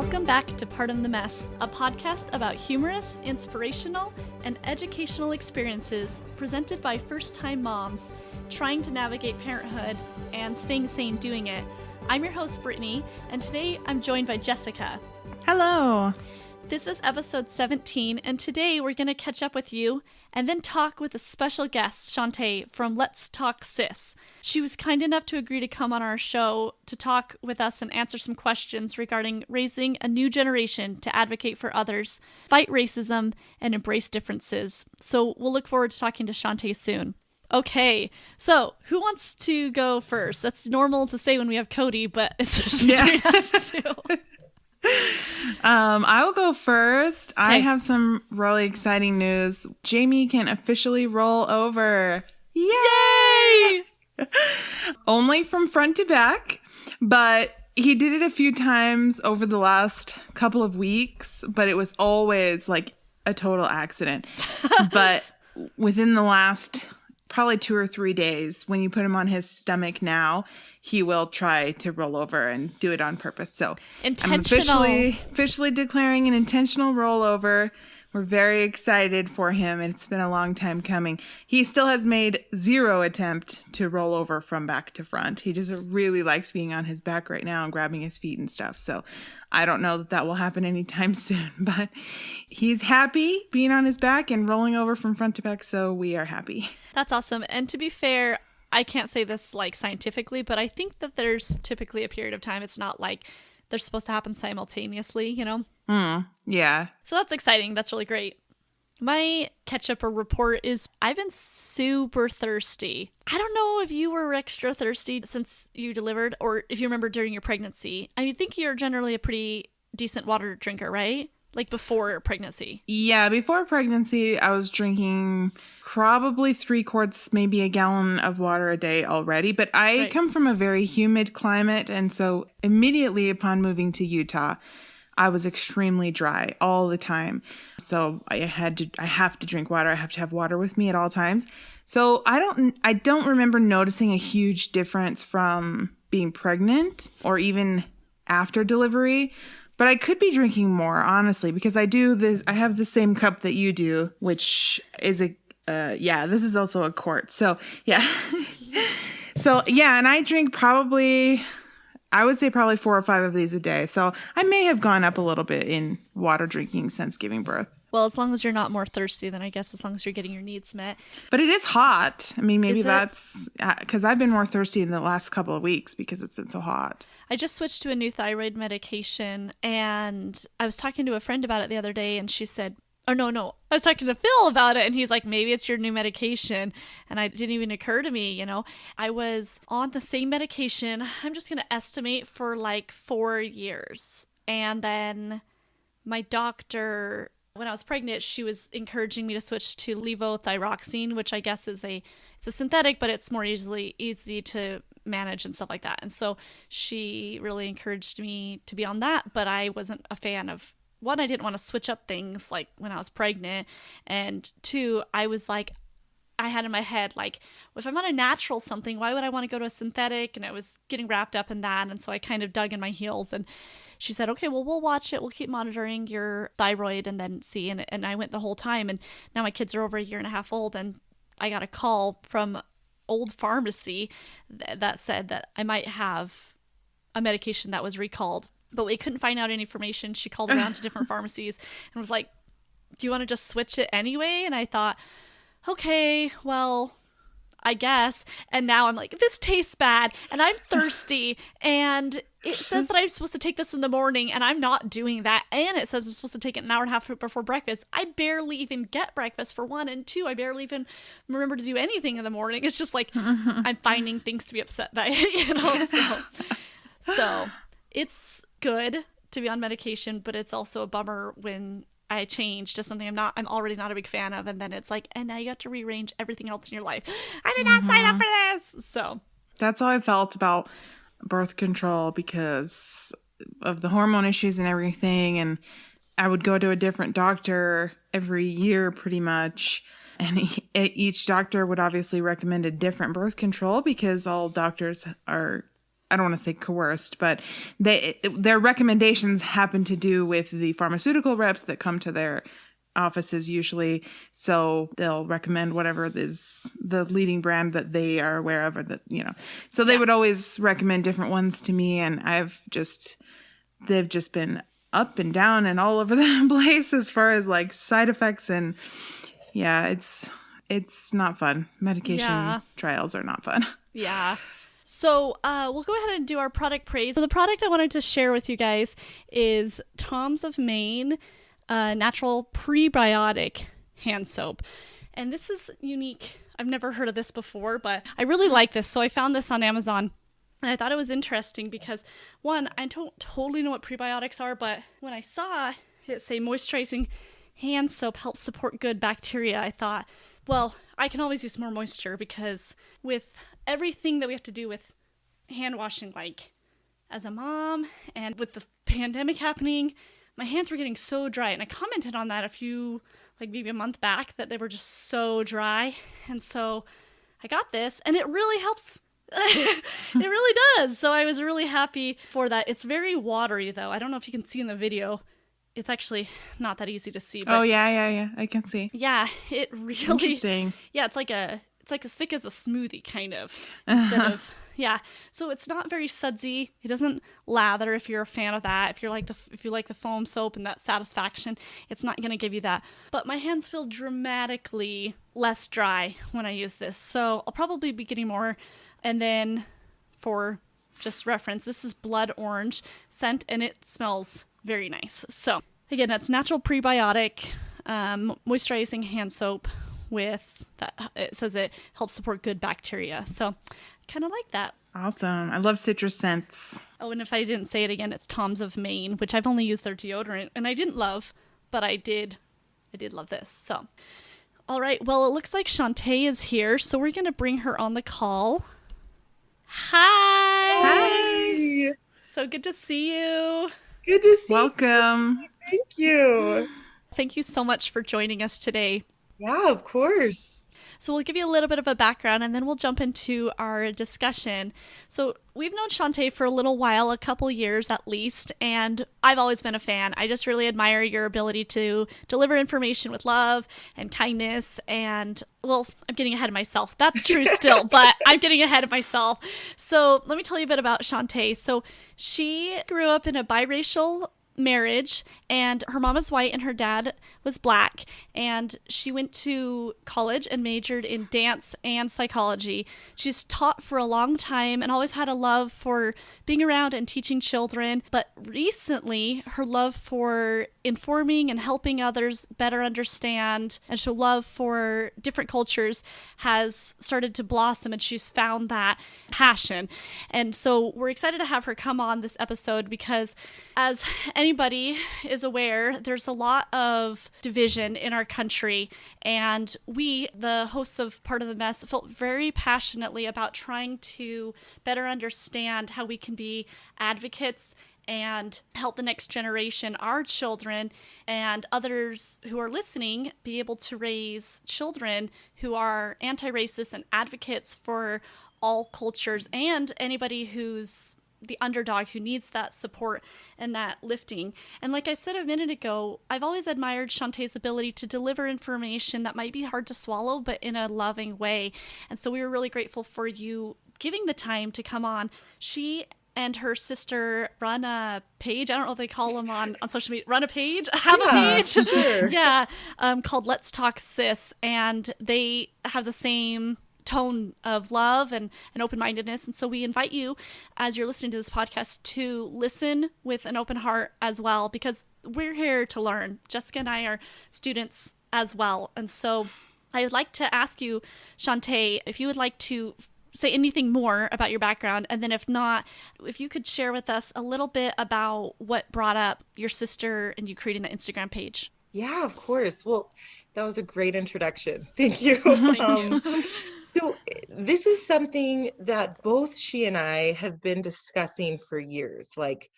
Welcome back to Pardon the Mess, a podcast about humorous, inspirational, and educational experiences presented by first-time moms trying to navigate parenthood and staying sane doing it. I'm your host, Brittany, and today I'm joined by Jessica. Hello. This is episode 17, and today we're going to catch up with you and then talk with a special guest, Chante, from Let's Talk Sis. She was kind enough to agree to come on our show to talk with us and answer some questions regarding raising a new generation to advocate for others, fight racism, and embrace differences. So we'll look forward to talking to Chante soon. Okay, so who wants to go first? That's normal to say when we have Cody, but it's just between us two. I will go first. Okay. I have some really exciting news. Jamie can officially roll over. Yay! Only from front to back, but he did it a few times over the last couple of weeks, but it was always like a total accident. But within the last probably 2 or 3 days, when you put him on his stomach now, he will try to roll over and do it on purpose. So Intentional. I'm officially declaring an intentional rollover. We're very excited for him. It's been a long time coming. He still has made zero attempt to roll over from back to front. He just really likes being on his back right now and grabbing his feet and stuff. So I don't know that will happen anytime soon, but he's happy being on his back and rolling over from front to back. So we are happy. That's awesome. And to be fair, I can't say this like scientifically, but I think that there's typically a period of time. It's not like they're supposed to happen simultaneously, you know? Yeah. So that's exciting. That's really great. My catch-up or report is I've been super thirsty. I don't know if you were extra thirsty since you delivered or if you remember during your pregnancy. I think you're generally a pretty decent water drinker, right? Like before pregnancy. Yeah, before pregnancy, I was drinking probably 3 quarts, maybe a gallon of water a day already. But I come from a very humid climate. And so immediately upon moving to Utah, I was extremely dry all the time. So I have to drink water. I have to have water with me at all times. So I don't remember noticing a huge difference from being pregnant or even after delivery. But I could be drinking more, honestly, because I have the same cup that you do, which is this is also a quart. So, yeah. And I drink I would say probably 4 or 5 of these a day. So I may have gone up a little bit in water drinking since giving birth. Well, as long as you're not more thirsty, then I guess as long as you're getting your needs met. But it is hot. I mean, maybe that's because I've been more thirsty in the last couple of weeks because it's been so hot. I just switched to a new thyroid medication, and I was talking to a friend about it the other day, and she said, I was talking to Phil about it, and he's like, maybe it's your new medication. And it didn't even occur to me, I was on the same medication. I'm just going to estimate for like 4 years. And then my doctor, when I was pregnant, she was encouraging me to switch to levothyroxine, which I guess it's a synthetic, but it's more easy to manage and stuff like that. And so she really encouraged me to be on that, but I wasn't a fan of, one, I didn't want to switch up things like when I was pregnant, and 2, I was like, I had in my head, like, if I'm on a natural something, why would I want to go to a synthetic? And I was getting wrapped up in that. And so I kind of dug in my heels, and she said, okay, well, we'll watch it. We'll keep monitoring your thyroid and then see. And I went the whole time. And now my kids are over a year and a half old. And I got a call from old pharmacy that said that I might have a medication that was recalled, but we couldn't find out any information. She called around to different pharmacies and was like, do you want to just switch it anyway? And I thought, okay, well, I guess. And now I'm like, this tastes bad and I'm thirsty, and it says that I'm supposed to take this in the morning, and I'm not doing that. And it says I'm supposed to take it an hour and a half before breakfast. I barely even get breakfast, for 1, and 2, I barely even remember to do anything in the morning. It's just like I'm finding things to be upset by, So it's good to be on medication, but it's also a bummer when I change to something I'm already not a big fan of, and then it's like, and now you have to rearrange everything else in your life. I did not sign up for this. So that's how I felt about birth control because of the hormone issues and everything. And I would go to a different doctor every year pretty much. And each doctor would obviously recommend a different birth control because all doctors are I don't want to say coerced, but their recommendations happen to do with the pharmaceutical reps that come to their offices usually. So they'll recommend whatever is the leading brand that they are aware of, or that, so they would always recommend different ones to me. And they've just been up and down and all over the place as far as like side effects. And it's not fun. Medication trials are not fun. Yeah. So we'll go ahead and do our product praise. So the product I wanted to share with you guys is Tom's of Maine natural prebiotic hand soap. And this is unique. I've never heard of this before, but I really like this. So I found this on Amazon. And I thought it was interesting because, one, I don't totally know what prebiotics are, but when I saw it say moisturizing hand soap helps support good bacteria, I thought, well, I can always use more moisture, because with everything that we have to do with hand washing, like as a mom and with the pandemic happening, my hands were getting so dry. And I commented on that maybe a month back, that they were just so dry. And so I got this, and it really helps. It really does. So I was really happy for that. It's very watery, though. I don't know if you can see in the video. It's actually not that easy to see. But yeah. I can see. Yeah, it really. Interesting. Yeah, it's like as thick as a smoothie, kind of. Instead of So it's not very sudsy. It doesn't lather. If you're a fan of that, if you like the foam soap and that satisfaction, it's not going to give you that. But my hands feel dramatically less dry when I use this. So I'll probably be getting more. And then, for just reference, this is blood orange scent, and it smells very nice. So again, that's natural prebiotic moisturizing hand soap with that. It says it helps support good bacteria. So kind of like that. Awesome. I love citrus scents. Oh, and if I didn't say it again, it's Tom's of Maine, which I've only used their deodorant, and I didn't love, but I did love this. So, all right. Well, it looks like Chanté is here, so we're going to bring her on the call. Hi. So good to see you. Good to see Welcome. you. Thank you. Thank you so much for joining us today. Yeah, of course. So we'll give you a little bit of a background, and then we'll jump into our discussion. So we've known Chanté for a little while, a couple years at least, and I've always been a fan. I just really admire your ability to deliver information with love and kindness, and, well, I'm getting ahead of myself. That's true still, but I'm getting ahead of myself. So let me tell you a bit about Chanté. So she grew up in a biracial marriage, and her mom was white and her dad was black, and she went to college and majored in dance and psychology. She's taught for a long time and always had a love for being around and teaching children, but recently her love for informing and helping others better understand and show love for different cultures has started to blossom, and she's found that passion. And so we're excited to have her come on this episode because, as anybody is aware, there's a lot of division in our country, and we, the hosts of Part of the Mess, felt very passionately about trying to better understand how we can be advocates and help the next generation, our children, and others who are listening, be able to raise children who are anti-racist and advocates for all cultures, and anybody who's the underdog who needs that support and that lifting. And like I said a minute ago, I've always admired Chanté's ability to deliver information that might be hard to swallow, but in a loving way. And so we were really grateful for you giving the time to come on. She and her sister run a page. I don't know if they call them on social media. Run a page? Have a page? Sure. Yeah. Called Let's Talk Sis. And they have the same tone of love and open-mindedness. And so we invite you, as you're listening to this podcast, to listen with an open heart as well, because we're here to learn. Jessica and I are students as well. And so I would like to ask you, Chanté, if you would like to say anything more about your background, and then if not, if you could share with us a little bit about what brought up your sister and you creating the Instagram page. Yeah, of course. Well, that was a great introduction. Thank you. Thank you. So this is something that both she and I have been discussing for years. Like,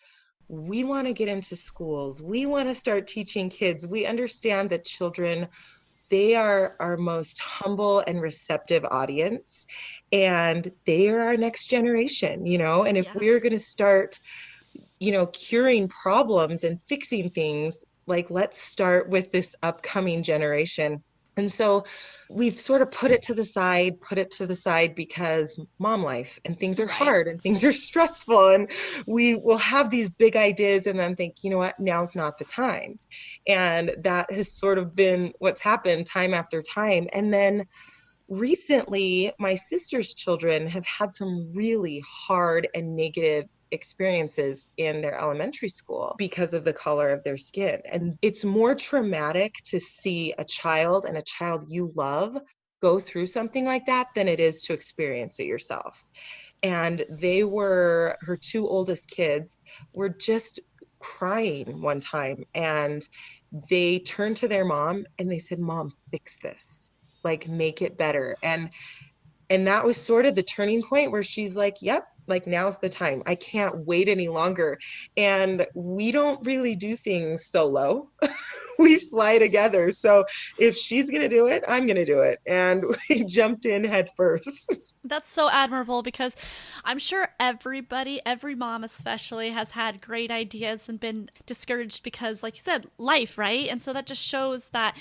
we want to get into schools. We want to start teaching kids. We understand that children they are our most humble and receptive audience, and they are our next generation, and if Yeah. we're going to start, curing problems and fixing things, like let's start with this upcoming generation. And so we've sort of put it to the side because mom life and things are Right. hard and things are stressful. And we will have these big ideas and then think, you know what, now's not the time. And that has sort of been what's happened time after time. And then recently, my sister's children have had some really hard and negative experiences in their elementary school because of the color of their skin. And it's more traumatic to see a child and a child you love go through something like that than it is to experience it yourself. And her two oldest kids were just crying one time, and they turned to their mom and they said, "Mom, fix this, like make it better." And that was sort of the turning point where she's like, "Yep, like now's the time. I can't wait any longer." And we don't really do things solo. We fly together. So if she's going to do it, I'm going to do it. And we jumped in head first. That's so admirable because I'm sure everybody, every mom especially, has had great ideas and been discouraged because, like you said, life, right? And so that just shows that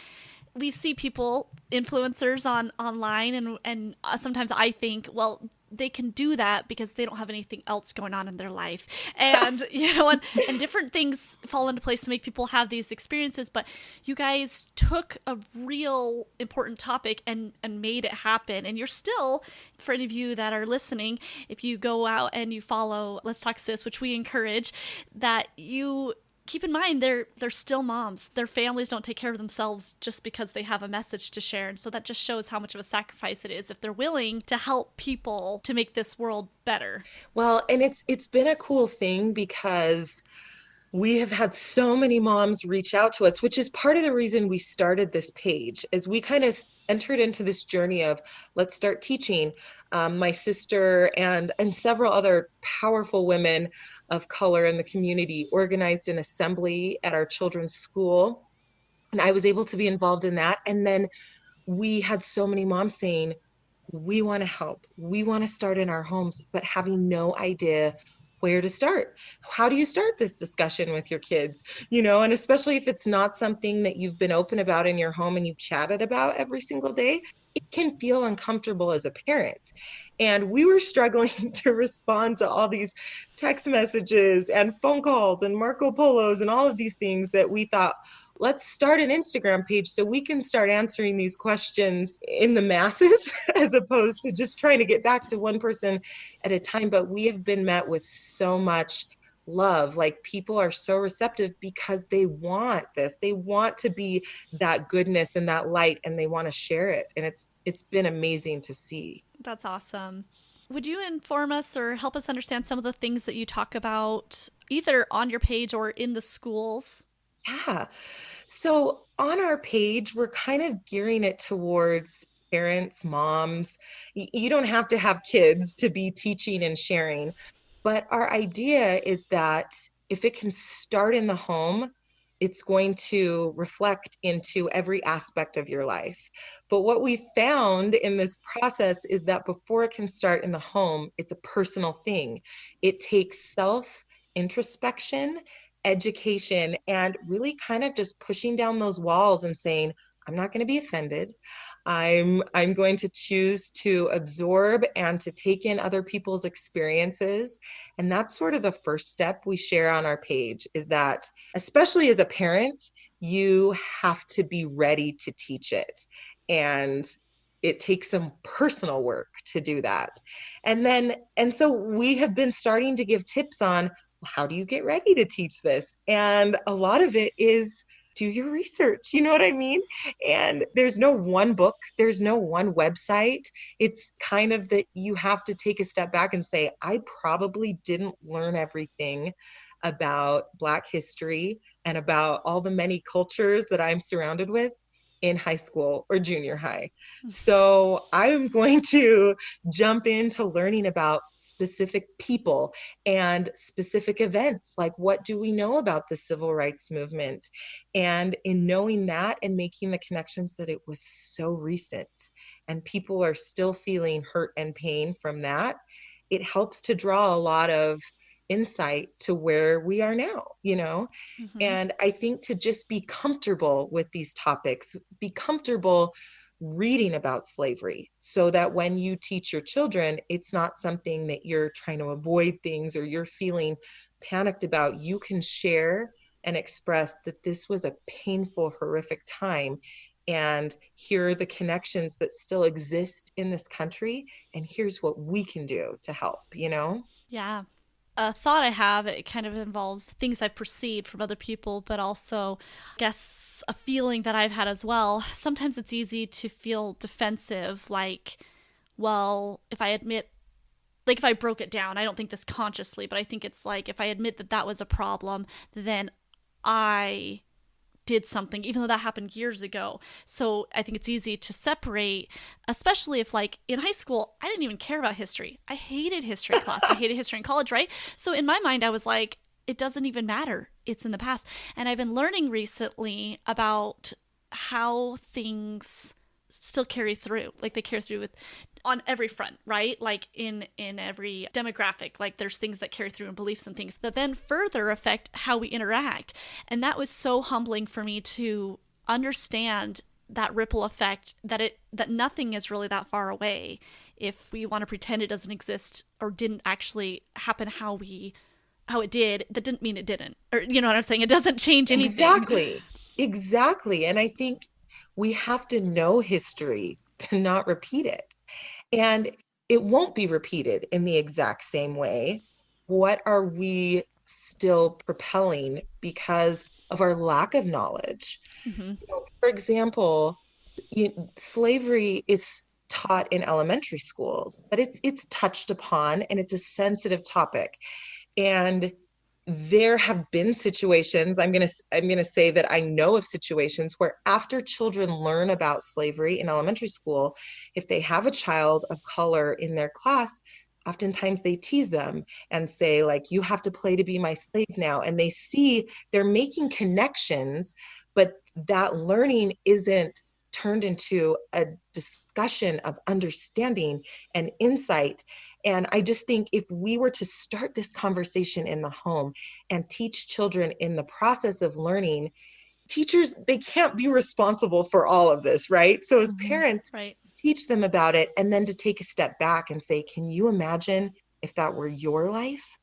we see people, influencers online, and sometimes I think, well, they can do that because they don't have anything else going on in their life, and and different things fall into place to make people have these experiences. But you guys took a real important topic and made it happen, and you're still, for any of you that are listening, if you go out and you follow Let's Talk Sis, which we encourage, that you keep in mind they're still moms. Their families don't take care of themselves just because they have a message to share. And so that just shows how much of a sacrifice it is if they're willing to help people to make this world better. Well, and it's been a cool thing because we have had so many moms reach out to us, which is part of the reason we started this page, as we kind of entered into this journey of let's start teaching. My sister and several other powerful women of color in the community organized an assembly at our children's school, and I was able to be involved in that. And then we had so many moms saying, we want to help. We want to start in our homes, but having no idea where to start. How do you start this discussion with your kids? And especially if it's not something that you've been open about in your home and you've chatted about every single day, it can feel uncomfortable as a parent. And we were struggling to respond to all these text messages and phone calls and Marco Polos and all of these things that we thought, let's start an Instagram page so we can start answering these questions in the masses as opposed to just trying to get back to one person at a time. But we have been met with so much love. Like, people are so receptive because they want this. They want to be that goodness and that light, and they want to share it. And it's been amazing to see. That's awesome. Would you inform us or help us understand some of the things that you talk about either on your page or in the schools? Yeah. So on our page, we're kind of gearing it towards parents, moms. You don't have to have kids to be teaching and sharing, but our idea is that if it can start in the home, it's going to reflect into every aspect of your life. But what we found in this process is that before it can start in the home, it's a personal thing. It takes self introspection, education, and really kind of just pushing down those walls and saying, I'm not going to be offended. I'm going to choose to absorb and to take in other people's experiences. And that's sort of the first step we share on our page, is that especially as a parent, you have to be ready to teach it. And it takes some personal work to do that. And so we have been starting to give tips on, how do you get ready to teach this? And a lot of it is do your research. You know what I mean? And there's no one book, there's no one website. It's kind of that you have to take a step back and say, I probably didn't learn everything about Black history and about all the many cultures that I'm surrounded with in high school or junior high. So I'm going to jump into learning about specific people and specific events. Like, what do we know about the civil rights movement? And in knowing that and making the connections that it was so recent and people are still feeling hurt and pain from that, it helps to draw a lot of insight to where we are now, you know? Mm-hmm. And I think to just be comfortable with these topics, be comfortable reading about slavery so that when you teach your children, it's not something that you're trying to avoid things or you're feeling panicked about. You can share and express that this was a painful, horrific time. And here are the connections that still exist in this country. And here's what we can do to help, you know? Yeah. A thought I have, it kind of involves things I've perceived from other people, but also, I guess, a feeling that I've had as well. Sometimes it's easy to feel defensive, like, well, if I admit, like, if I broke it down, I don't think this consciously, but I think it's like, if I admit that that was a problem, then I did something, even though that happened years ago. So I think it's easy to separate, especially if, like, in high school, I didn't even care about history. I hated history class. I hated history in college, right? So in my mind, I was like, it doesn't even matter. It's in the past. And I've been learning recently about how things still carry through. Like, they carry through with on every front, right? Like in every demographic, like there's things that carry through and beliefs and things that then further affect how we interact. And that was so humbling for me to understand that ripple effect, that nothing is really that far away if we want to pretend it doesn't exist or didn't actually happen how it did. That didn't mean it didn't. Or, you know what I'm saying? It doesn't change anything. Exactly. And I think we have to know history to not repeat it. And it won't be repeated in the exact same way. What are we still propelling because of our lack of knowledge? Mm-hmm. You know, for example, slavery is taught in elementary schools, but it's touched upon and it's a sensitive topic. And there have been situations, I'm going to say that I know of situations where after children learn about slavery in elementary school, if they have a child of color in their class, oftentimes they tease them and say, like, you have to play to be my slave now. And they see they're making connections, but that learning isn't turned into a discussion of understanding and insight. And I just think if we were to start this conversation in the home and teach children in the process of learning, teachers, they can't be responsible for all of this, right? So as parents, Right. teach them about it and then to take a step back and say, can you imagine if that were your life?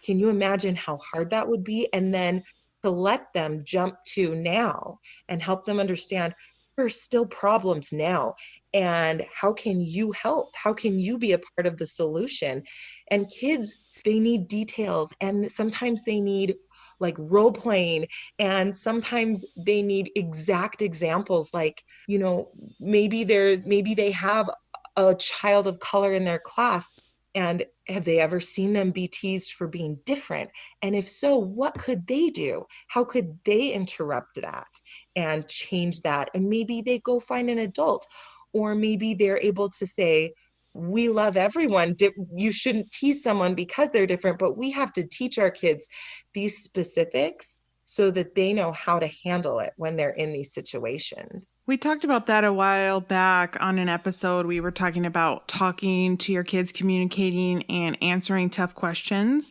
Can you imagine how hard that would be? And then to let them jump to now and help them understand there are still problems now. And how can you help? How can you be a part of the solution? And kids, they need details and sometimes they need like role playing and sometimes they need exact examples like, you know, maybe they have a child of color in their class and have they ever seen them be teased for being different? And if so, what could they do? How could they interrupt that and change that? And maybe they go find an adult, or maybe they're able to say, we love everyone. You shouldn't tease someone because they're different, but we have to teach our kids these specifics so that they know how to handle it when they're in these situations. We talked about that a while back on an episode. We were talking about talking to your kids, communicating and answering tough questions.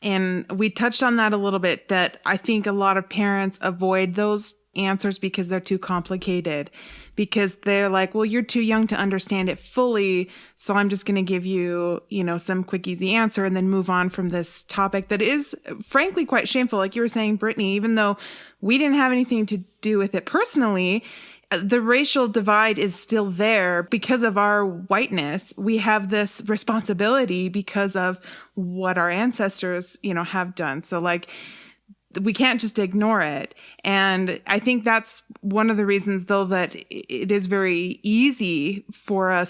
And we touched on that a little bit, that I think a lot of parents avoid those answers because they're too complicated, because they're like, well, you're too young to understand it fully. So I'm just going to give you, some quick, easy answer and then move on from this topic that is frankly quite shameful. Like you were saying, Brittany, even though we didn't have anything to do with it personally, the racial divide is still there because of our whiteness. We have this responsibility because of what our ancestors, have done. So like, we can't just ignore it. And I think that's one of the reasons, though, that it is very easy for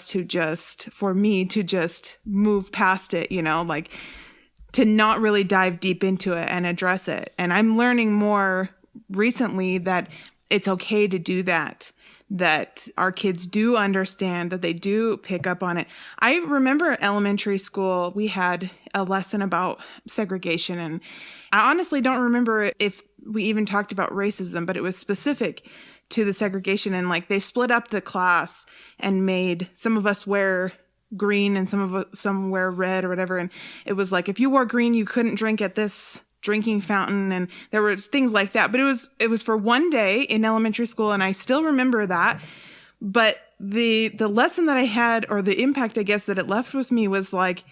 me to just move past it, like to not really dive deep into it and address it. And I'm learning more recently that it's okay to do that. that our kids do understand, that they do pick up on it. I remember elementary school, we had a lesson about segregation, and I honestly don't remember if we even talked about racism, but it was specific to the segregation. And like they split up the class and made some of us wear green and some wear red or whatever. And it was like, if you wore green, you couldn't drink at this drinking fountain, and there was things like that. But it was for one day in elementary school, and I still remember that. But the lesson that I had, or the impact, I guess, that it left with me was like,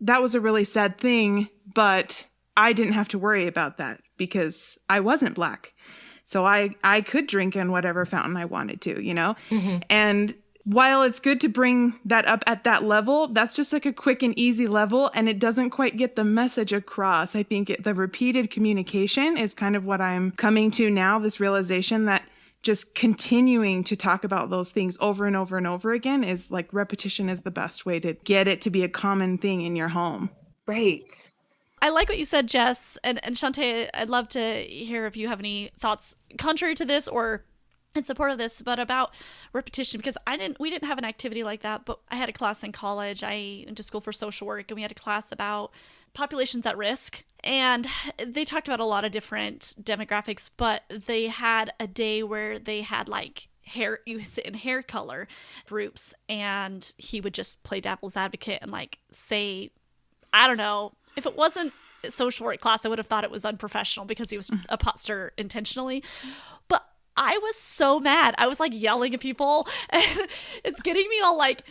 that was a really sad thing, but I didn't have to worry about that because I wasn't Black. So I could drink in whatever fountain I wanted to, you know? Mm-hmm. And while it's good to bring that up at that level, that's just like a quick and easy level, and it doesn't quite get the message across. I think the repeated communication is kind of what I'm coming to now, this realization that just continuing to talk about those things over and over and over again is like, repetition is the best way to get it to be a common thing in your home. Right. I like what you said, Jess, and Chante, I'd love to hear if you have any thoughts contrary to this or in support of this, but about repetition, because we didn't have an activity like that, but I had a class in college. I went to school for social work, and we had a class about populations at risk, and they talked about a lot of different demographics, but they had a day where they had like hair, you sit in hair color groups, and he would just play devil's advocate and like say, I don't know, if it wasn't a social work class, I would have thought it was unprofessional because he was a pot stirrer intentionally. But I was so mad. I was like yelling at people, and it's getting me all like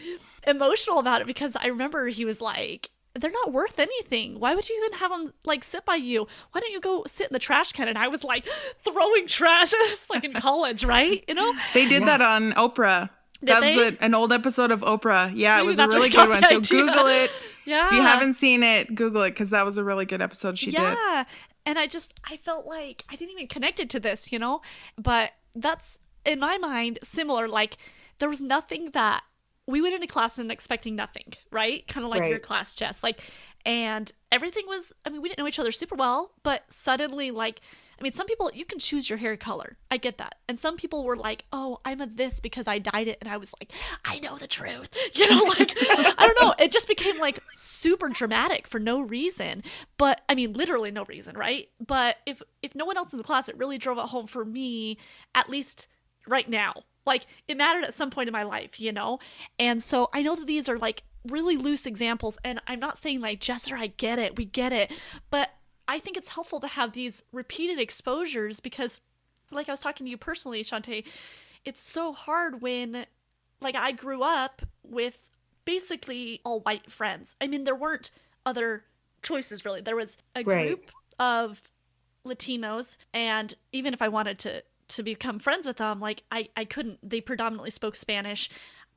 emotional about it because I remember he was like, they're not worth anything. Why would you even have them like sit by you? Why don't you go sit in the trash can? And I was like throwing trash like in college, right? You know? They did that on Oprah. That was an old episode of Oprah. Yeah, Maybe it was a really good one. So Google it. Yeah. If you haven't seen it, Google it, because that was a really good episode she did. Yeah. And I felt like I didn't even connect it to this, you know? But that's, in my mind, similar. Like, there was nothing that we went into class and expecting nothing, right? Kind of like your class, Jess. Like, and everything was, I mean, we didn't know each other super well, but suddenly, like, I mean, some people, you can choose your hair color. I get that. And some people were like, oh, I'm a this because I dyed it. And I was like, I know the truth. You know, like, I don't know. It just became like super dramatic for no reason. But I mean, literally no reason, right? But if no one else in the class, it really drove it home for me, at least right now. Like, it mattered at some point in my life, you know? And so I know that these are like really loose examples. And I'm not saying like, Jess or I get it. We get it. But I think it's helpful to have these repeated exposures because, like I was talking to you personally, Chante, it's so hard when, like, I grew up with basically all white friends. I mean, there weren't other choices, really. There was a group of Latinos, and even if I wanted to become friends with them, like, I couldn't. They predominantly spoke Spanish.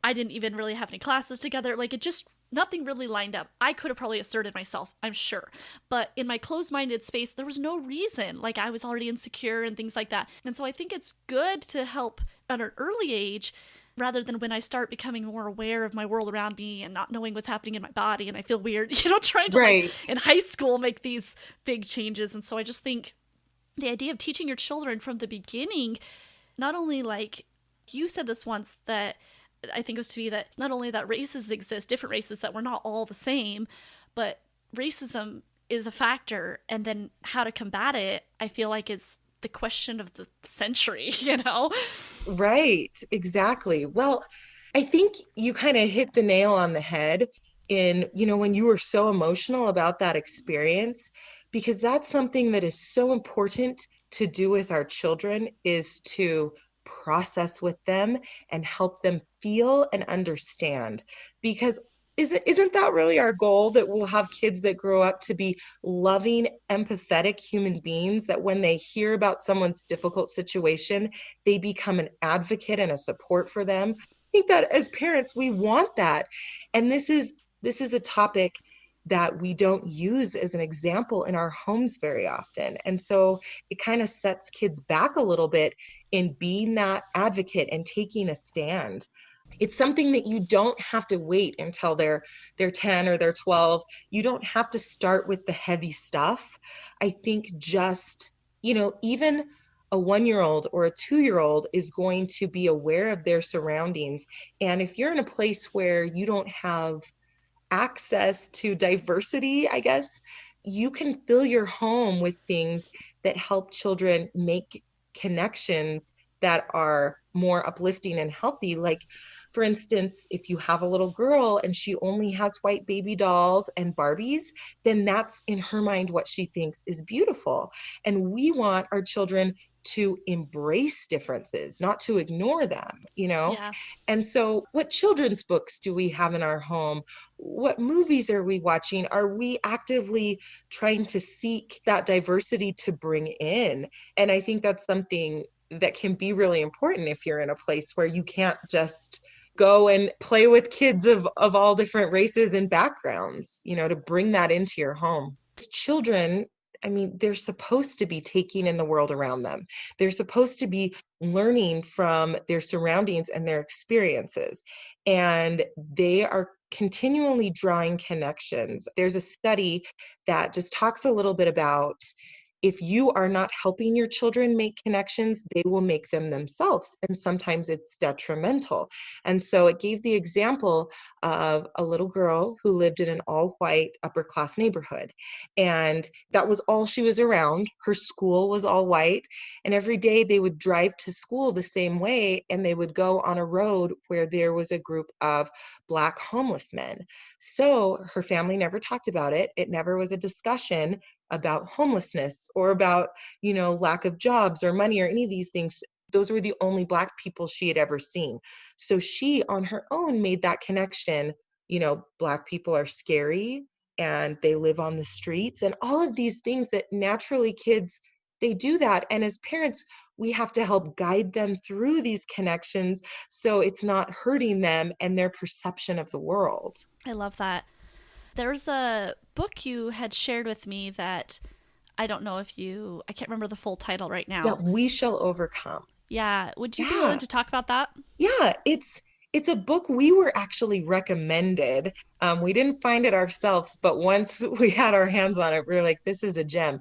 I didn't even really have any classes together. Like, it just, nothing really lined up. I could have probably asserted myself, I'm sure. But in my closed-minded space, there was no reason. Like, I was already insecure and things like that. And so I think it's good to help at an early age rather than when I start becoming more aware of my world around me and not knowing what's happening in my body and I feel weird, you know, trying to, like, in high school make these big changes. And so I just think the idea of teaching your children from the beginning, not only, like, you said this once, that I think it was to be that not only that races exist, different races, that we're not all the same, but racism is a factor, and then how to combat it, I feel like, is the question of the century, you know? Right, exactly. Well, I think you kind of hit the nail on the head in, you know, when you were so emotional about that experience, because that's something that is so important to do with our children, is to process with them and help them feel and understand. Because isn't that really our goal, that we'll have kids that grow up to be loving, empathetic human beings, that when they hear about someone's difficult situation, they become an advocate and a support for them? I think that as parents, we want that. And this is a topic that we don't use as an example in our homes very often. And so it kind of sets kids back a little bit in being that advocate and taking a stand. It's something that you don't have to wait until they're 10 or they're 12. You don't have to start with the heavy stuff. I think just, you know, even a 1-year-old or a 2-year-old is going to be aware of their surroundings. And if you're in a place where you don't have access to diversity, I guess, you can fill your home with things that help children make connections that are more uplifting and healthy. Like, for instance, if you have a little girl and she only has white baby dolls and Barbies, then that's in her mind what she thinks is beautiful. And we want our children to embrace differences, not to ignore them, you know? Yeah. And so, what children's books do we have in our home? What movies are we watching? Are we actively trying to seek that diversity to bring in? And I think that's something that can be really important if you're in a place where you can't just go and play with kids of all different races and backgrounds, you know, to bring that into your home. Children, I mean, they're supposed to be taking in the world around them. They're supposed to be learning from their surroundings and their experiences. And they are continually drawing connections. There's a study that just talks a little bit about if you are not helping your children make connections, they will make them themselves. And sometimes it's detrimental. And so it gave the example of a little girl who lived in an all-white upper class neighborhood. And that was all she was around. Her school was all white. And every day they would drive to school the same way. And they would go on a road where there was a group of Black homeless men. So her family never talked about it. It never was a discussion about homelessness or about, you know, lack of jobs or money or any of these things. Those were the only Black people she had ever seen. So she on her own made that connection. You know, Black people are scary and they live on the streets and all of these things that naturally kids, they do that. And as parents, we have to help guide them through these connections so it's not hurting them and their perception of the world. I love that. There's a book you had shared with me that I don't know if you, I can't remember the full title right now. That We Shall Overcome. Yeah. Would you be willing to talk about that? Yeah, it's a book we were actually recommended. We didn't find it ourselves, but once we had our hands on it, we were like, this is a gem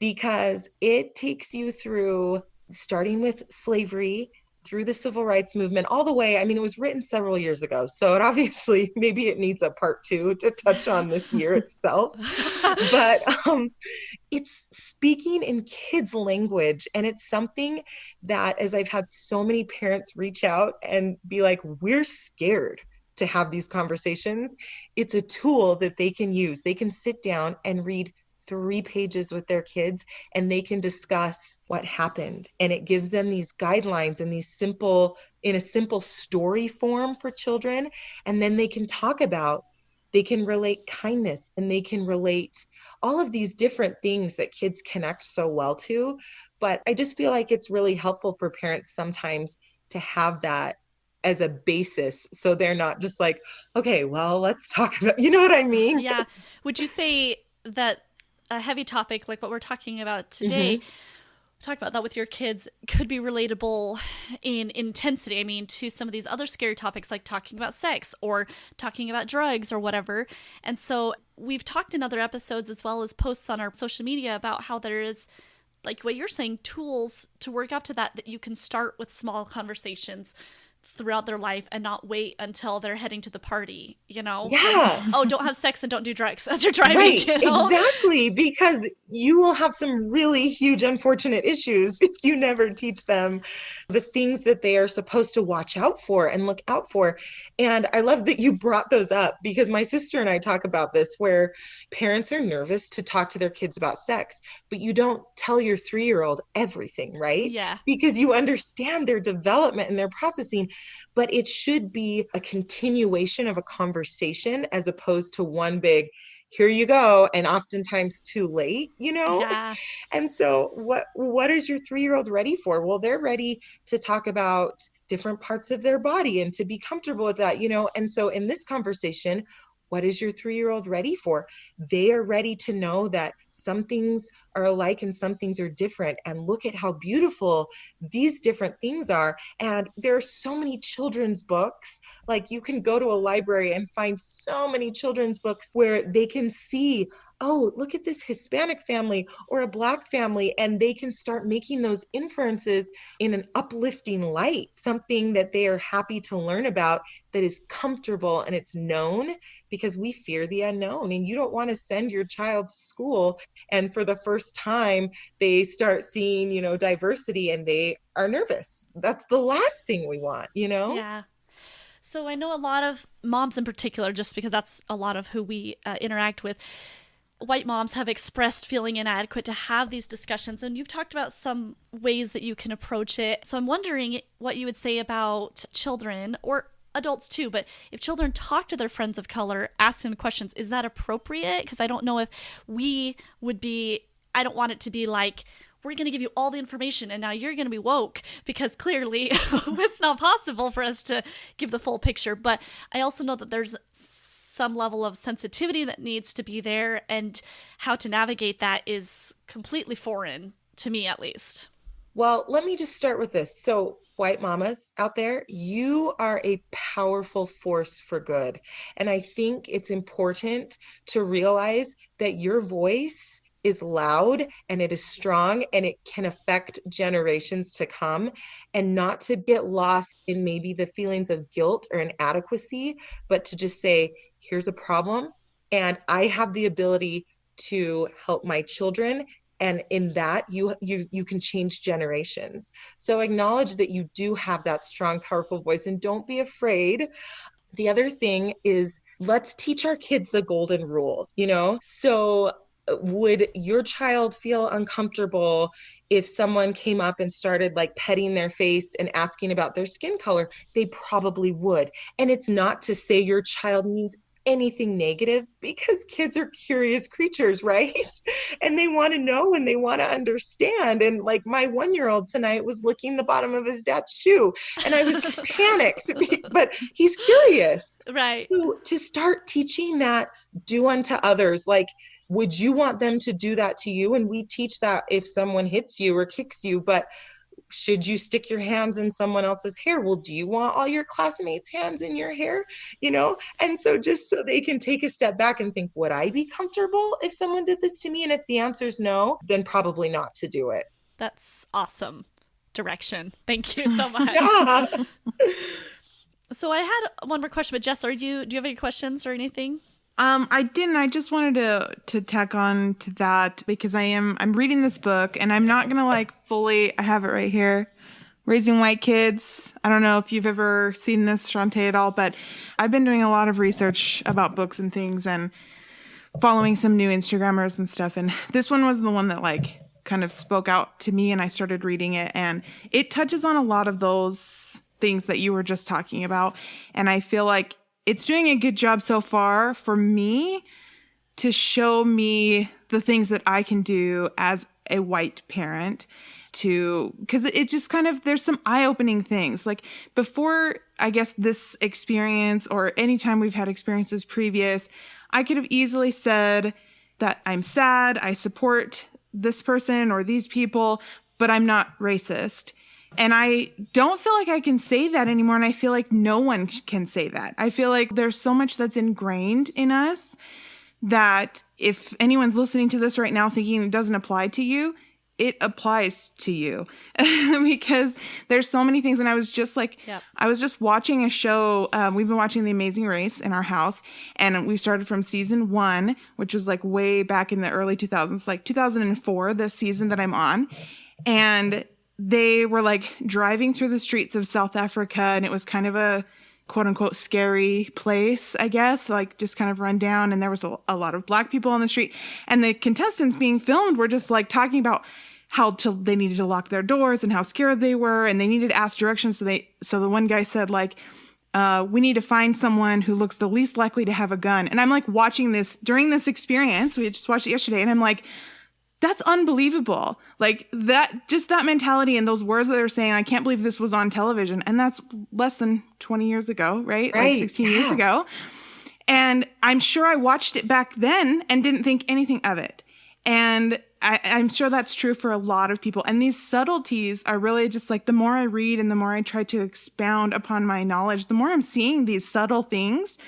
because it takes you through starting with slavery through the civil rights movement all the way. I mean, it was written several years ago, so it obviously maybe it needs a part 2 to touch on this year itself. But it's speaking in kids' language, and it's something that, as I've had so many parents reach out and be like, we're scared to have these conversations, it's a tool that they can use. They can sit down and read 3 pages with their kids and they can discuss what happened. And it gives them these guidelines and these in a simple story form for children. And then they can talk about, they can relate kindness and they can relate all of these different things that kids connect so well to. But I just feel like it's really helpful for parents sometimes to have that as a basis. So they're not just like, okay, well, let's talk about, you know what I mean? Yeah. Would you say that a heavy topic like what we're talking about today, talk about that with your kids, could be relatable in intensity? I mean, to some of these other scary topics like talking about sex or talking about drugs or whatever. And so we've talked in other episodes as well as posts on our social media about how there is, like what you're saying, tools to work up to that you can start with small conversations throughout their life and not wait until they're heading to the party, you know? Yeah. Like, oh, don't have sex and don't do drugs as you're driving. Right, you know? exactly, because you will have some really huge unfortunate issues if you never teach them the things that they are supposed to watch out for and look out for. And I love that you brought those up because my sister and I talk about this where parents are nervous to talk to their kids about sex, but you don't tell your 3-year-old everything, right? Yeah. Because you understand their development and their processing, but it should be a continuation of a conversation as opposed to one big, here you go, and oftentimes too late, you know? Yeah. And so what is your 3-year-old ready for? Well, they're ready to talk about different parts of their body and to be comfortable with that, you know? And so in this conversation, what is your 3-year-old ready for? They are ready to know that some things are alike and some things are different. And look at how beautiful these different things are. And there are so many children's books. Like you can go to a library and find so many children's books where they can see, oh, look at this Hispanic family or a Black family, and they can start making those inferences in an uplifting light, something that they are happy to learn about that is comfortable and it's known, because we fear the unknown. And you don't want to send your child to school and for the first time they start seeing, diversity and they are nervous. That's the last thing we want, Yeah. So I know a lot of moms in particular, just because that's a lot of who we interact with, white moms have expressed feeling inadequate to have these discussions. And you've talked about some ways that you can approach it. So I'm wondering what you would say about children, or adults too, but if children talk to their friends of color, ask them questions, is that appropriate? Because I don't know if we would be, I don't want it to be like, we're going to give you all the information and now you're going to be woke, because clearly it's not possible for us to give the full picture. But I also know that there's some level of sensitivity that needs to be there, and how to navigate that is completely foreign to me, at least. Well, let me just start with this. So white mamas out there, you are a powerful force for good. And I think it's important to realize that your voice is loud and it is strong and it can affect generations to come, and not to get lost in maybe the feelings of guilt or inadequacy, but to just say, here's a problem and I have the ability to help my children. And in that, you can change generations. So acknowledge that you do have that strong, powerful voice and don't be afraid. The other thing is, let's teach our kids the golden rule, So would your child feel uncomfortable if someone came up and started like petting their face and asking about their skin color? They probably would. And it's not to say your child means anything negative, because kids are curious creatures, right? And they want to know and they want to understand. And like my 1-year-old tonight was licking the bottom of his dad's shoe and I was panicked, but he's curious. Right. To start teaching that do unto others, like, would you want them to do that to you? And we teach that if someone hits you or kicks you, but should you stick your hands in someone else's hair? Well, do you want all your classmates' hands in your hair? And so just so they can take a step back and think, would I be comfortable if someone did this to me? And if the answer is no, then probably not to do it. That's awesome direction. Thank you so much. Yeah. So I had one more question, but Jess, do you have any questions or anything? I didn't. I just wanted to tack on to that, because I'm reading this book and I'm not going to fully, I have it right here, Raising White Kids. I don't know if you've ever seen this, Chante, at all, but I've been doing a lot of research about books and things and following some new Instagrammers and stuff. And this one was the one that kind of spoke out to me, and I started reading it, and it touches on a lot of those things that you were just talking about. And I feel like it's doing a good job so far for me to show me the things that I can do as a white parent, because it just kind of, there's some eye-opening things. Like before, I guess, this experience, or anytime we've had experiences previous, I could have easily said that I'm sad, I support this person or these people, but I'm not racist. And I don't feel like I can say that anymore. And I feel like no one can say that. I feel like there's so much that's ingrained in us that if anyone's listening to this right now thinking it doesn't apply to you, it applies to you. Because there's so many things. And I was just I was just watching a show. We've been watching The Amazing Race in our house. And we started from season 1, which was way back in the early 2000s, 2004, the season that I'm on. And they were driving through the streets of South Africa, and it was kind of a quote unquote scary place, I guess, just kind of run down. And there was a lot of Black people on the street, and the contestants being filmed were just talking about how they needed to lock their doors and how scared they were, and they needed to ask directions. So the one guy said we need to find someone who looks the least likely to have a gun. And I'm watching this during this experience. We had just watched it yesterday, and I'm that's unbelievable. That mentality and those words that they're saying, I can't believe this was on television. And that's less than 20 years ago, right? 16 years ago. And I'm sure I watched it back then and didn't think anything of it. And I'm sure that's true for a lot of people. And these subtleties are really just like the more I read and the more I try to expound upon my knowledge, the more I'm seeing these subtle things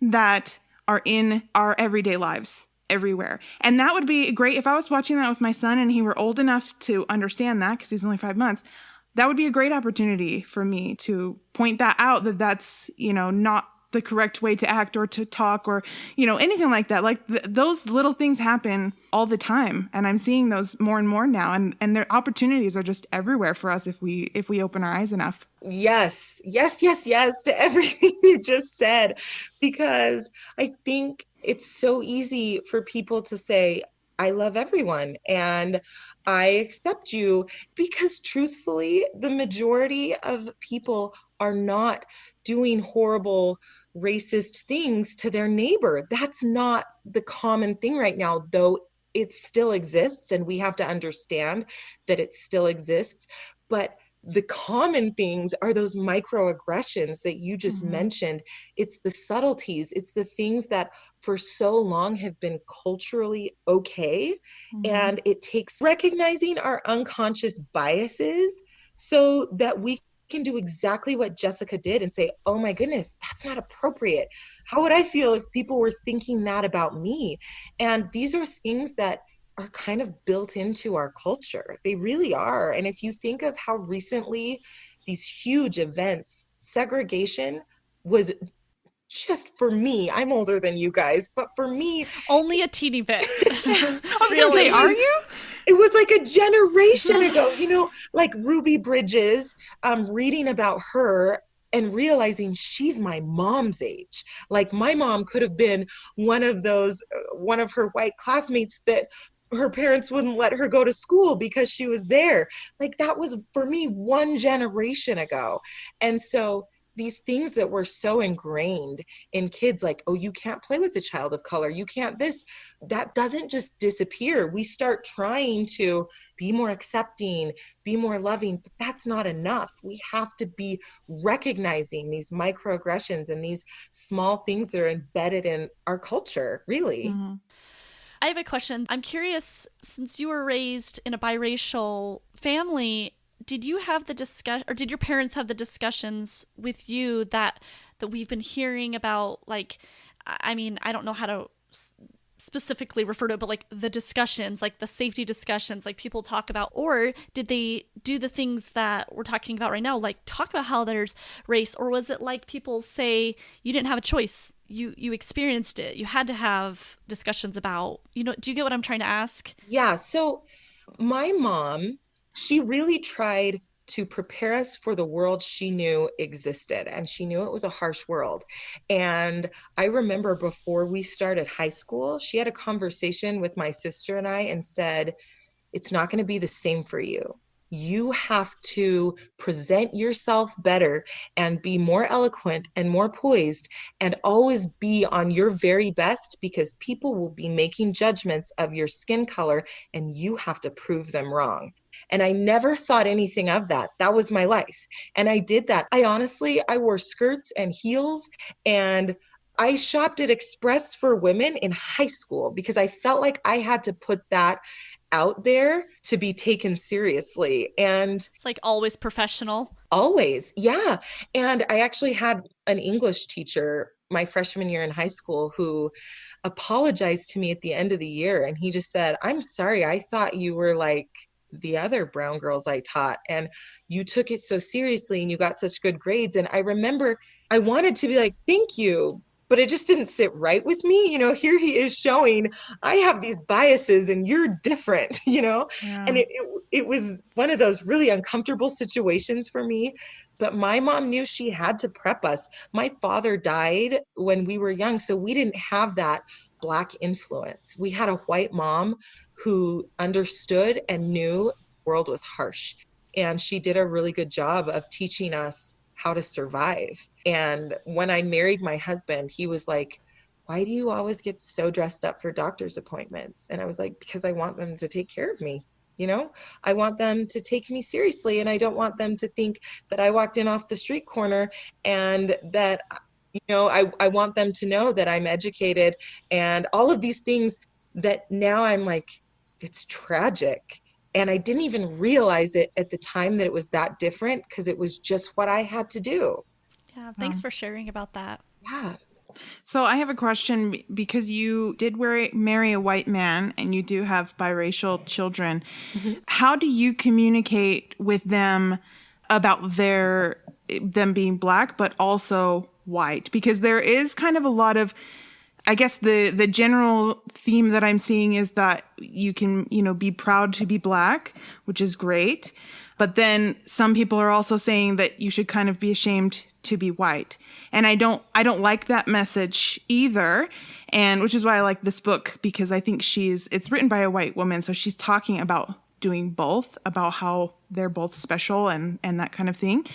that are in our everyday lives everywhere. And that would be great if I was watching that with my son and he were old enough to understand that, because he's only 5 months. That would be a great opportunity for me to point that out, that that's, not the correct way to act or to talk or, anything like that. Like those little things happen all the time. And I'm seeing those more and more now. And their opportunities are just everywhere for us if we open our eyes enough. Yes, yes, yes, yes to everything you just said, because I think it's so easy for people to say, I love everyone and I accept you, because truthfully, the majority of people are not doing horrible racist things to their neighbor. That's not the common thing right now, though it still exists, and we have to understand that it still exists. But the common things are those microaggressions that you just mentioned. It's the subtleties. It's the things that for so long have been culturally okay. And it takes recognizing our unconscious biases so that we can do exactly what Jessica did and say, oh my goodness, that's not appropriate. How would I feel if people were thinking that about me? And these are things that are kind of built into our culture. They really are. And if you think of how recently these huge events, segregation was just, for me, I'm older than you guys, but for me, only a teeny bit. I was really? Gonna say, are you? It was like a generation ago, like Ruby Bridges, reading about her and realizing she's my mom's age. Like my mom could have been one of her white classmates that her parents wouldn't let her go to school because she was there. Like that was, for me, one generation ago. And so these things that were so ingrained in kids, like, oh, you can't play with a child of color, you can't this, that doesn't just disappear. We start trying to be more accepting, be more loving, but that's not enough. We have to be recognizing these microaggressions and these small things that are embedded in our culture, really. I have a question. I'm curious, since you were raised in a biracial family, did you have the discuss, or did your parents have the discussions with you that we've been hearing about? Like, I mean, I don't know how to specifically refer to it, but like the discussions, like the safety discussions, like people talk about, or did they do the things that we're talking about right now, like talk about how there's race, or was it like people say you didn't have a choice? You experienced it. You had to have discussions about, do you get what I'm trying to ask? Yeah. So my mom, she really tried to prepare us for the world she knew existed. And she knew it was a harsh world. And I remember before we started high school, she had a conversation with my sister and I and said, it's not going to be the same for you. You have to present yourself better and be more eloquent and more poised and always be on your very best, because people will be making judgments of your skin color and you have to prove them wrong. And I never thought anything of that. That was my life. And I did that. I wore skirts and heels, and I shopped at Express for women in high school because I felt like I had to put that out there to be taken seriously. And it's like always professional. Always. Yeah. And I actually had an English teacher my freshman year in high school who apologized to me at the end of the year. And he just said, I'm sorry, I thought you were like the other brown girls I taught, and you took it so seriously and you got such good grades. And I remember I wanted to be like, thank you, but it just didn't sit right with me. Here he is showing I have these biases and you're different, Yeah. And it was one of those really uncomfortable situations for me. But my mom knew she had to prep us. My father died when we were young, so we didn't have that Black influence. We had a white mom who understood and knew the world was harsh. And she did a really good job of teaching us how to survive. And when I married my husband, he was like, why do you always get so dressed up for doctor's appointments? And I was like, because I want them to take care of me. I want them to take me seriously. And I don't want them to think that I walked in off the street corner, and that, I want them to know that I'm educated and all of these things that now I'm like, it's tragic. And I didn't even realize it at the time that it was that different because it was just what I had to do. Yeah, thanks for sharing about that. Yeah. So I have a question because you did marry a white man and you do have biracial children. Mhm. How do you communicate with them about them being black, but also white? Because there is kind of a lot of, I guess the general theme that I'm seeing is that you can, be proud to be black, which is great. But then some people are also saying that you should kind of be ashamed to be white. And I don't like that message either. And which is why I like this book, because I think it's written by a white woman. So she's talking about doing both, about how they're both special and that kind of thing.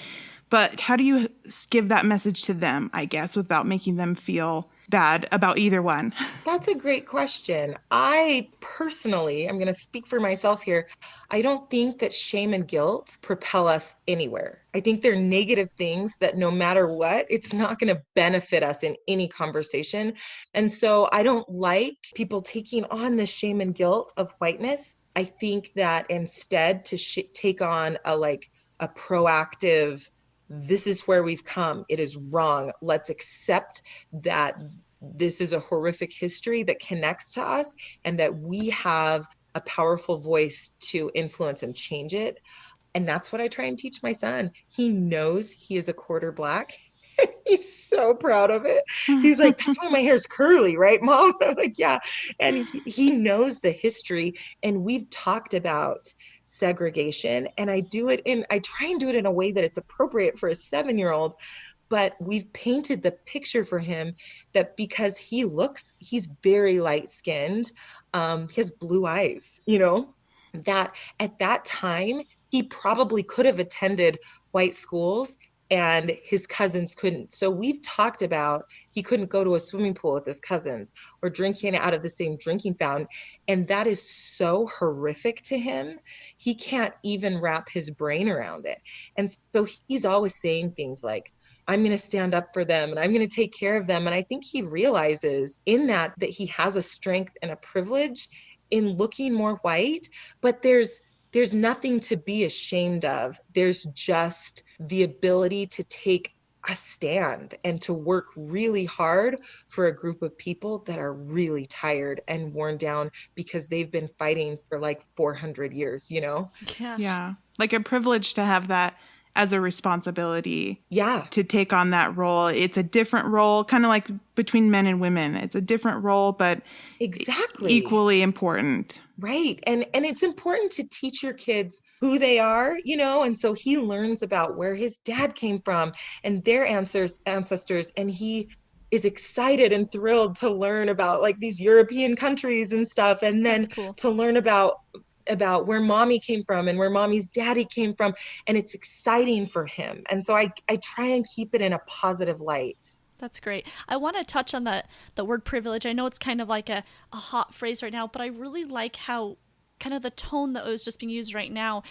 But how do you give that message to them, I guess, without making them feel bad about either one? That's a great question. I personally, I'm going to speak for myself here. I don't think that shame and guilt propel us anywhere. I think they're negative things that no matter what, it's not going to benefit us in any conversation. And so I don't like people taking on the shame and guilt of whiteness. I think that instead to take on a proactive, this is where we've come. It is wrong. Let's accept that this is a horrific history that connects to us and that we have a powerful voice to influence and change it. And that's what I try and teach my son. He knows he is a quarter black. He's so proud of it. He's like, that's why my hair's curly, right, Mom? I'm like, yeah. And he knows the history. And we've talked about segregation. And I try and do it in a way that it's appropriate for a 7-year-old, but we've painted the picture for him that because he's very light skinned, he has blue eyes, that at that time, he probably could have attended white schools and his cousins couldn't. So we've talked about he couldn't go to a swimming pool with his cousins or drinking out of the same drinking fountain. And that is so horrific to him. He can't even wrap his brain around it. And so he's always saying things like, I'm going to stand up for them and I'm going to take care of them. And I think he realizes in that he has a strength and a privilege in looking more white, but there's nothing to be ashamed of. There's just the ability to take a stand and to work really hard for a group of people that are really tired and worn down because they've been fighting for like 400 years, Yeah. Yeah. Like a privilege to have that as a responsibility. Yeah. To take on that role. It's a different role, kind of like between men and women. It's a different role, but exactly equally important. Right. And it's important to teach your kids who they are, and so he learns about where his dad came from and their ancestors, and he is excited and thrilled to learn about like these European countries and stuff, and then cool. to learn about where mommy came from and where mommy's daddy came from, and it's exciting for him. And so I try and keep it in a positive light. That's great. I want to touch on the word privilege. I know it's kind of like a hot phrase right now, but I really like how kind of the tone that was just being used right now.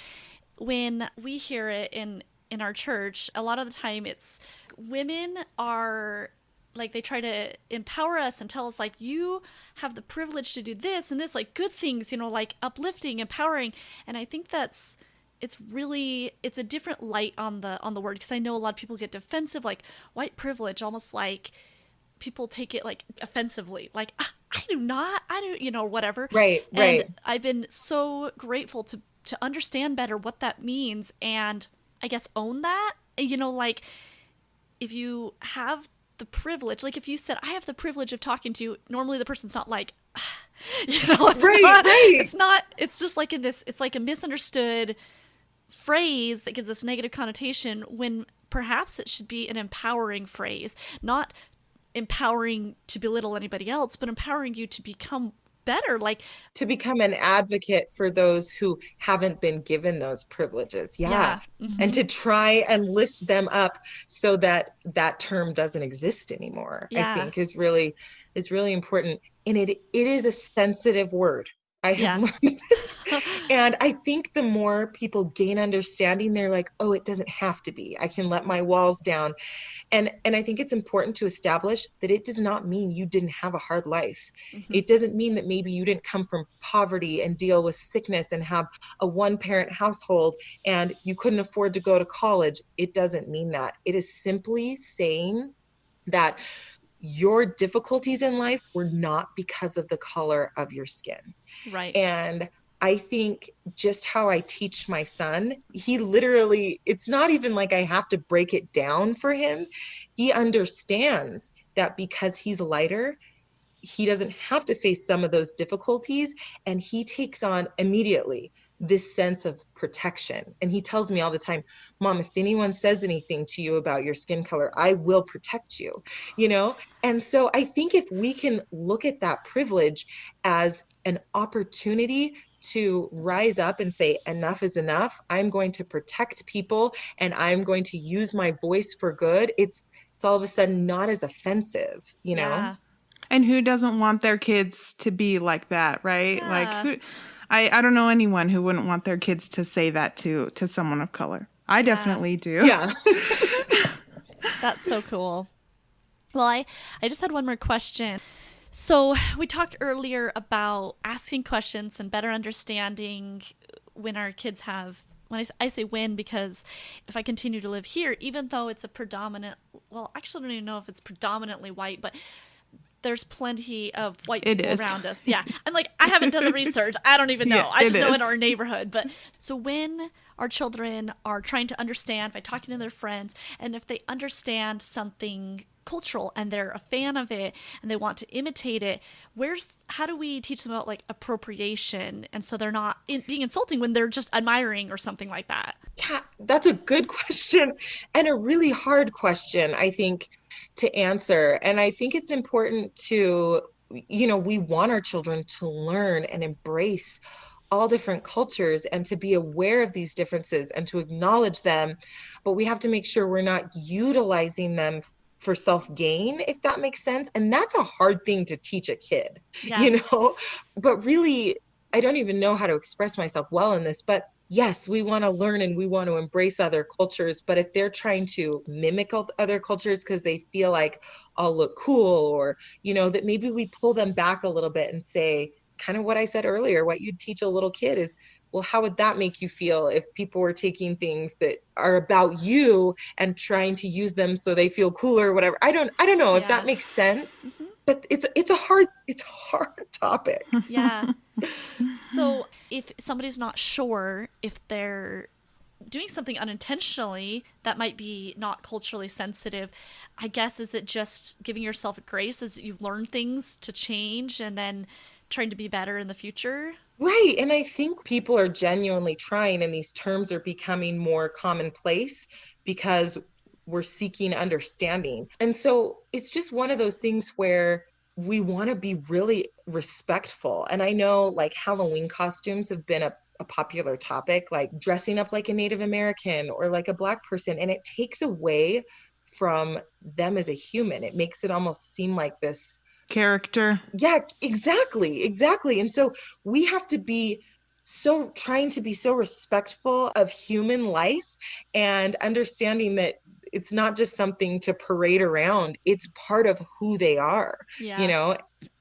When we hear it in our church, a lot of the time it's women are like, they try to empower us and tell us like, you have the privilege to do this and this, like good things, like uplifting, empowering. And I think it's a different light on the word, because I know a lot of people get defensive, like white privilege, almost like people take it like offensively, like I do, whatever. Right. And I've been so grateful to understand better what that means, and I guess own that. Like if you have the privilege, like if you said I have the privilege of talking to you, normally the person's not like it's just like in this, it's like a misunderstood phrase that gives us negative connotation, when perhaps it should be an empowering phrase, not empowering to belittle anybody else, but empowering you to become better, like to become an advocate for those who haven't been given those privileges. Yeah. Mm-hmm. And to try and lift them up so that term doesn't exist anymore. I think is really important. And it is a sensitive word. I have learned this. And I think the more people gain understanding, they're like, oh, it doesn't have to be. I can let my walls down. And I think it's important to establish that it does not mean you didn't have a hard life. Mm-hmm. It doesn't mean that maybe you didn't come from poverty and deal with sickness and have a one-parent household and you couldn't afford to go to college. It doesn't mean that. It is simply saying that your difficulties in life were not because of the color of your skin. Right. And I think just how I teach my son, he literally, it's not even like I have to break it down for him. He understands that because he's lighter, he doesn't have to face some of those difficulties. And he takes on immediately this sense of protection. And he tells me all the time, Mom, if anyone says anything to you about your skin color, I will protect you, you know? And so I think if we can look at that privilege as an opportunity to rise up and say, enough is enough. I'm going to protect people and I'm going to use my voice for good. It's all of a sudden not as offensive, you know? And who doesn't want their kids to be like that, right? Yeah. Like, I don't know anyone who wouldn't want their kids to say that to someone of color. I definitely do. Yeah. That's so cool. Well, I just had one more question. So we talked earlier about asking questions and better understanding when our kids have, when I say when, because if I continue to live here, even though it's a predominant, well, actually I don't even know if it's predominantly white, but there's plenty of white people around us. Yeah. I'm like, I haven't done the research. I don't even know. Yeah, I just know in our neighborhood. But so when our children are trying to understand by talking to their friends, and if they understand something cultural and they're a fan of it and they want to imitate it, how do we teach them about like appropriation, and so they're not being insulting when they're just admiring or something like that? Yeah, that's a good question and a really hard question, I think, to answer. And I think it's important to, you know, we want our children to learn and embrace all different cultures and to be aware of these differences and to acknowledge them. But we have to make sure we're not utilizing them for self-gain, if that makes sense. And that's a hard thing to teach a kid, you know, but really, I don't even know how to express myself well in this, but yes, we want to learn and we want to embrace other cultures. But if they're trying to mimic other cultures because they feel like I'll look cool, or, you know, that maybe we pull them back a little bit and say, kind of what I said earlier, what you'd teach a little kid is, well, how would that make you feel if people were taking things that are about you and trying to use them so they feel cooler or whatever? I don't know if that makes sense, but it's a hard topic. Yeah. So if somebody's not sure if they're doing something unintentionally that might be not culturally sensitive, I guess, is it just giving yourself grace as you learn things to change and then trying to be better in the future? Right. And I think people are genuinely trying, and these terms are becoming more commonplace because we're seeking understanding. And so it's just one of those things where we want to be really respectful. And I know like Halloween costumes have been a popular topic, like dressing up like a Native American or like a Black person, and it takes away from them as a human. It makes it almost seem like this character. Yeah, exactly. And so we have to be trying to be so respectful of human life and understanding that it's not just something to parade around. It's part of who they are, you know,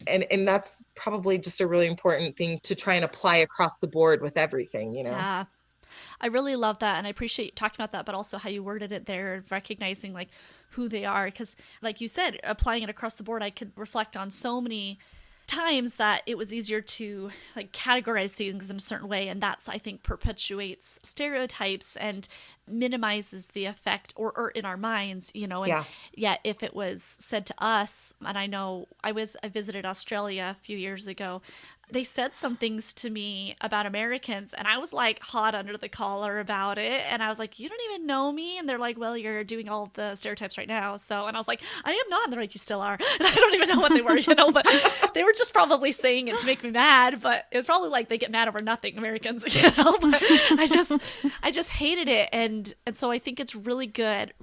and that's probably just a really important thing to try and apply across the board with everything, you know? Yeah. I really love that. And I appreciate you talking about that, but also how you worded it there, recognizing like who they are. Because like you said, applying it across the board, I could reflect on so many times that it was easier to like categorize things in a certain way, and that's, I think, perpetuates stereotypes and minimizes the effect or in our minds, you know. And yet if it was said to us, and I know I visited Australia a few years ago, they said some things to me about Americans and I was like hot under the collar about it, and I was like, you don't even know me, and they're like, well, you're doing all the stereotypes right now, so, and I was like, I am not, and they're like, you still are, and I don't even know what they were, you know, but they were we're just probably saying it to make me mad, but it's probably like they get mad over nothing, Americans, you know. But I just hated it, and so I think it's really good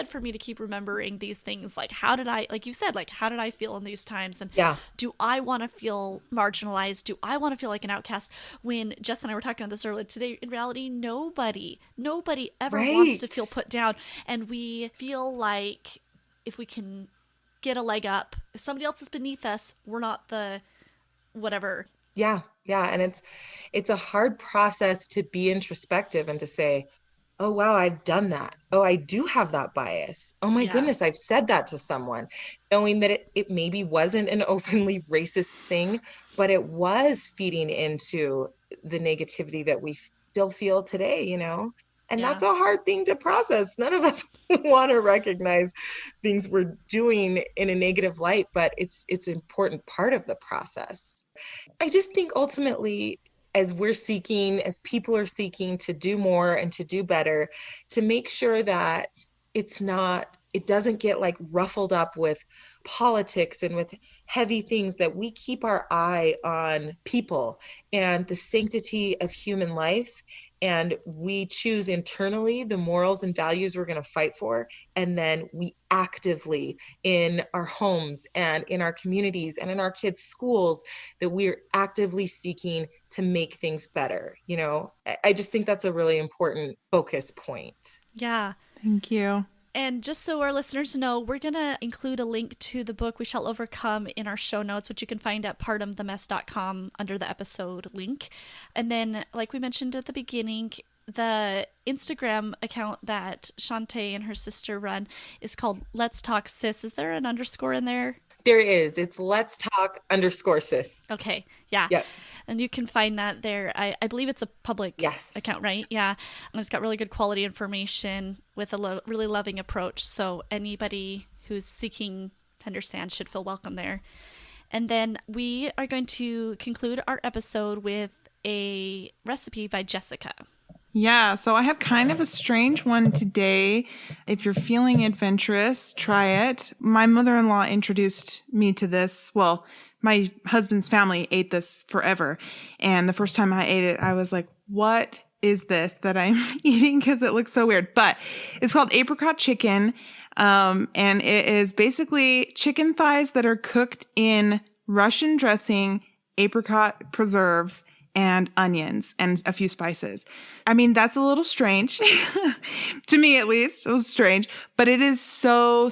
for me to keep remembering these things. Like, how did I, like you said, like, how did I feel in these times, and do I want to feel marginalized? Do I want to feel like an outcast? When Jess and I were talking about this earlier today, in reality, nobody ever wants to feel put down, and we feel like if we can get a leg up, if somebody else is beneath us, we're not the whatever. Yeah. And it's a hard process to be introspective and to say, oh, wow, I've done that. Oh, I do have that bias. Oh my goodness, I've said that to someone, knowing that it maybe wasn't an openly racist thing, but it was feeding into the negativity that we still feel today, you know? And that's a hard thing to process. None of us want to recognize things we're doing in a negative light, but it's an important part of the process. I just think ultimately, as people are seeking to do more and to do better, to make sure that it doesn't get like ruffled up with politics and with heavy things, that we keep our eye on people and the sanctity of human life. And we choose internally the morals and values we're going to fight for. And then we actively, in our homes and in our communities and in our kids' schools, that we're actively seeking to make things better. You know, I just think that's a really important focus point. Yeah. Thank you. And just so our listeners know, we're going to include a link to the book We Shall Overcome in our show notes, which you can find at partumthemess.com under the episode link. And then, like we mentioned at the beginning, the Instagram account that Chante and her sister run is called Let's Talk Sis. Is there an underscore in there? There is. It's Let's Talk _sis. Okay. Yeah. Yep. And you can find that there. I believe it's a public account, right? Yeah. And it's got really good quality information with a really loving approach. So anybody who's seeking to understand should feel welcome there. And then we are going to conclude our episode with a recipe by Jessica. Yeah, so I have kind of a strange one today. If you're feeling adventurous, try it. My mother-in-law introduced me to this. Well, my husband's family ate this forever. And the first time I ate it, I was like, what is this that I'm eating? Because it looks so weird. But it's called apricot chicken. And it is basically chicken thighs that are cooked in Russian dressing, apricot preserves, and onions and a few spices. I mean, that's a little strange. To me, at least. It was strange. But it is so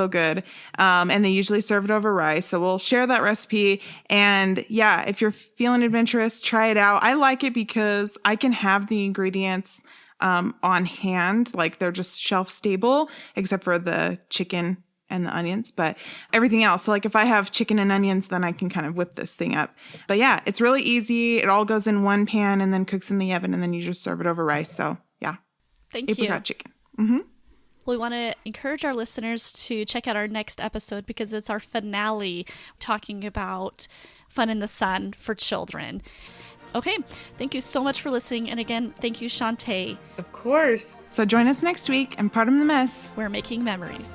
good. And they usually serve it over rice. So we'll share that recipe. And yeah, if you're feeling adventurous, try it out. I like it because I can have the ingredients on hand. Like, they're just shelf stable, except for the chicken and the onions, but everything else. So like if I have chicken and onions, then I can kind of whip this thing up. But yeah, it's really easy. It all goes in one pan and then cooks in the oven, and then you just serve it over rice. So yeah. Thank you. Apricot chicken. Mm-hmm. We want to encourage our listeners to check out our next episode because it's our finale, talking about fun in the sun for children. Okay, thank you so much for listening. And again, thank you, Chanté. Of course. So join us next week and Pardon the Mess. We're making memories.